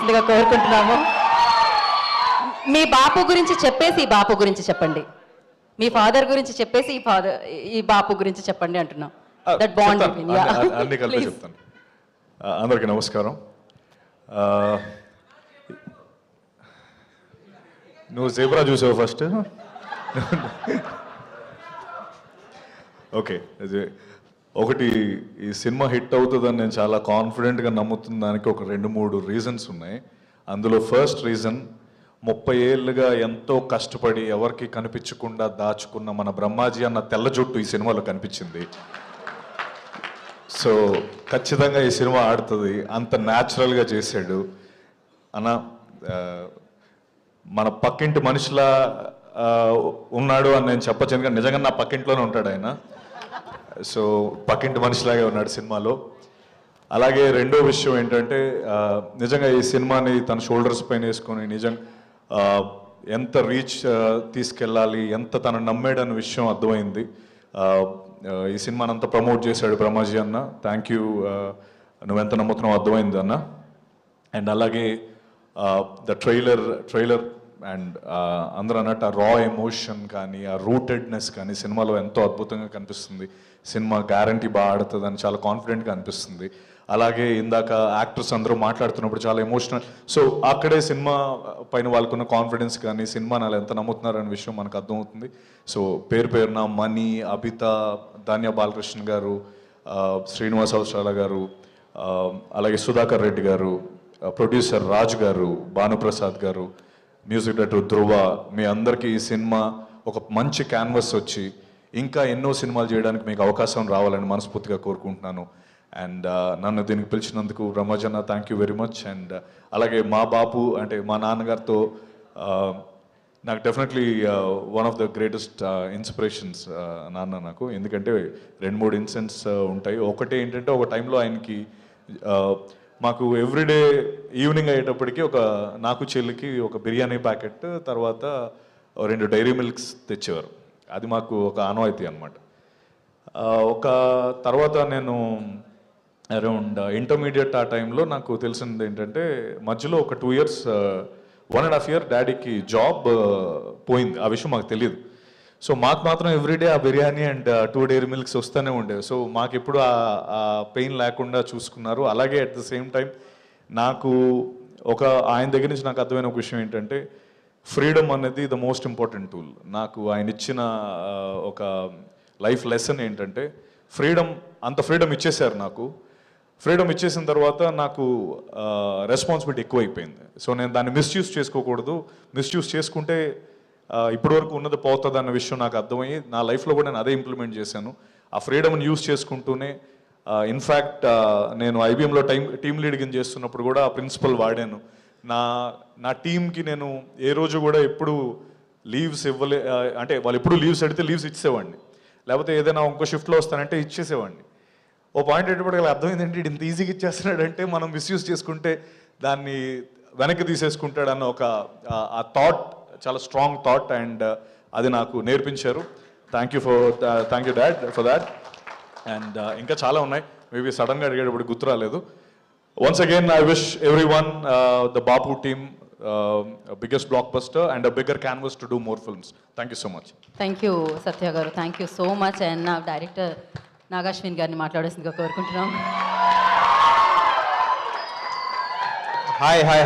మాట్లాడాల్సిందిగా కోరుకుంటున్నాము. మీ బాపు గురించి చెప్పేసి ఈ బాపు గురించి చెప్పండి. మీ ఫాదర్ గురించి చెప్పేసి ఈ బాపు గురించి చెప్పండి అంటున్నాం. దట్ బాండ్ అన్ని కలిపి చెప్తాను. అందరికీ నమస్కారం. నువ్వు జేబ్రా చూసావు ఫస్ట్? ఓకే, ఒకటి ఈ సినిమా హిట్ అవుతుందని నేను చాలా కాన్ఫిడెంట్గా నమ్ముతున్న దానికి ఒక 2-3 రీజన్స్ ఉన్నాయి. అందులో ఫస్ట్ రీజన్, 30 ఏళ్ళుగా ఎంతో కష్టపడి ఎవరికి కనిపించకుండా దాచుకున్న మన బ్రహ్మాజీ అన్న తెల్ల జుట్టు ఈ సినిమాలో కనిపించింది. సో ఖచ్చితంగా ఈ సినిమా ఆడుతుంది, అంత న్యాచురల్గా చేశాడు అన్న. మన పక్కింటి మనిషిలా ఉన్నాడు అని నేను చెప్పచ్చు, ఎందుకంటే నిజంగా నా పక్కింట్లోనే ఉంటాడు ఆయన. సో పక్కింటి మనిషిలాగే ఉన్నాడు సినిమాలో. అలాగే రెండో విషయం ఏంటంటే, నిజంగా ఈ సినిమాని తన షోల్డర్స్ పైన వేసుకొని ఎంత రీచ్ తీసుకెళ్ళాలి, ఎంత తను నమ్మాడన్న విషయం అర్థమైంది. ఈ సినిమాని అంతా ప్రమోట్ చేశాడు బ్రహ్మాజీ అన్న. థ్యాంక్ యూ, నువ్వెంత నమ్ముతున్నావు అర్థమైంది అన్న. అండ్ అలాగే ద ట్రైలర్ అండ్ అందరూ అన్నట్టు ఆ రా ఎమోషన్ కానీ, ఆ రూటెడ్నెస్ కానీ సినిమాలో ఎంతో అద్భుతంగా కనిపిస్తుంది. సినిమా గ్యారంటీ బాగా ఆడుతుందని చాలా కాన్ఫిడెంట్గా అనిపిస్తుంది. అలాగే ఇందాక యాక్టర్స్ అందరూ మాట్లాడుతున్నప్పుడు చాలా ఎమోషనల్. సో అక్కడే సినిమా పైన వాళ్ళకున్న కాన్ఫిడెన్స్ కానీ, సినిమాని వాళ్ళు ఎంత నమ్ముతున్నారు అనే విషయం మనకు అర్థమవుతుంది. సో పేరున మణి, అభిత, ధాన్య బాలకృష్ణ గారు, శ్రీనివాస్ అవసరాల గారు, అలాగే సుధాకర్ రెడ్డి గారు, ప్రొడ్యూసర్ రాజ్ గారు, భానుప్రసాద్ గారు, మ్యూజిక్ డైరెక్టర్ ధ్రువ, మీ అందరికీ ఈ సినిమా ఒక మంచి క్యాన్వస్ వచ్చి ఇంకా ఎన్నో సినిమాలు చేయడానికి మీకు అవకాశం రావాలని మనస్ఫూర్తిగా కోరుకుంటున్నాను. అండ్ నన్ను దీనికి పిలిచినందుకు బ్రహ్మజన్న thank you very much. And అలాగే మా బాపు అంటే మా నాన్నగారితో నాకు definitely one of the greatest inspirations నాన్న నాకు. ఎందుకంటే 2-3 ఇన్సిడెంట్స్ ఉంటాయి. ఒకటి ఏంటంటే, ఒక టైంలో ఆయనకి మాకు ఎవ్రీడే ఈవినింగ్ అయ్యేటప్పటికి నాకు చెల్లికి ఒక బిర్యానీ ప్యాకెట్, తర్వాత 2 డైరీ మిల్క్స్ తెచ్చేవారు. అది మాకు ఒక ఆనవాయితీ అనమాట. ఒక తర్వాత నేను అరౌండ్ ఇంటర్మీడియట్ ఆ టైంలో నాకు తెలిసింది ఏంటంటే, మధ్యలో ఒక 2 years 1.5 year డాడీకి జాబ్ పోయింది. ఆ విషయం మాకు తెలియదు. సో మాకు మాత్రం ఎవ్రీడే ఆ బిర్యానీ అండ్ 2 డైరీ మిల్క్స్ వస్తూనే ఉండేవి. సో మాకు ఎప్పుడు ఆ పెయిన్ లేకుండా చూసుకున్నారు. అలాగే అట్ ద సేమ్ టైం నాకు ఆయన దగ్గర నుంచి నాకు అర్థమైన ఒక విషయం ఏంటంటే, ఫ్రీడమ్ అనేది ద మోస్ట్ ఇంపార్టెంట్ టూల్. నాకు ఆయన ఇచ్చిన ఒక లైఫ్ లెసన్ ఏంటంటే, అంత ఫ్రీడమ్ ఇచ్చేశారు నాకు. ఫ్రీడమ్ ఇచ్చేసిన తర్వాత నాకు రెస్పాన్సిబిలిటీ ఎక్కువైపోయింది. సో నేను దాన్ని మిస్యూజ్ చేసుకోకూడదు. మిస్యూజ్ చేసుకుంటే ఇప్పటి వరకు ఉన్నది పోతుంది అన్న విషయం నాకు అర్థమయ్యి, నా లైఫ్లో కూడా నేను అదే ఇంప్లిమెంట్ చేశాను. ఆ ఫ్రీడమ్ని యూజ్ చేసుకుంటూనే ఇన్ఫ్యాక్ట్ నేను ఐబీఎంలో టీమ్ లీడింగ్ చేస్తున్నప్పుడు కూడా ఆ ప్రిన్సిపల్ వాడాను. నా టీంకి నేను ఏ రోజు కూడా ఎప్పుడు లీవ్స్ అంటే వాళ్ళు ఎప్పుడు లీవ్స్ అడిగితే లీవ్స్ ఇచ్చేవాడిని, లేకపోతే ఏదైనా ఇంకో షిఫ్ట్లో వస్తానంటే ఇచ్చేసేవాడిని. ఓ పాయింట్ అయ్యేటప్పటికి అర్థమైంది ఏంటి, ఇంత ఈజీగా ఇచ్చేస్తున్నాడంటే మనం మిస్యూజ్ చేసుకుంటే దాన్ని వెనక్కి తీసేసుకుంటాడన్న ఆ థాట్ చాలా స్ట్రాంగ్ థాట్. అండ్ అది నాకు నేర్పించారు. Thank you dad for that. And ఇంకా చాలా ఉన్నాయి, మేబీ సడన్గా అడిగేటప్పుడు గుర్తు రాలేదు. Once again, I wish everyone, the Bapu team, biggest blockbuster and a bigger canvas to do more films. Thank you so much. Thank you, Satya garu. Thank you so much. And now director Nagashwin garini మాట్లాడాల్సిందిగా కోరుకుంటున్నాం. Hi.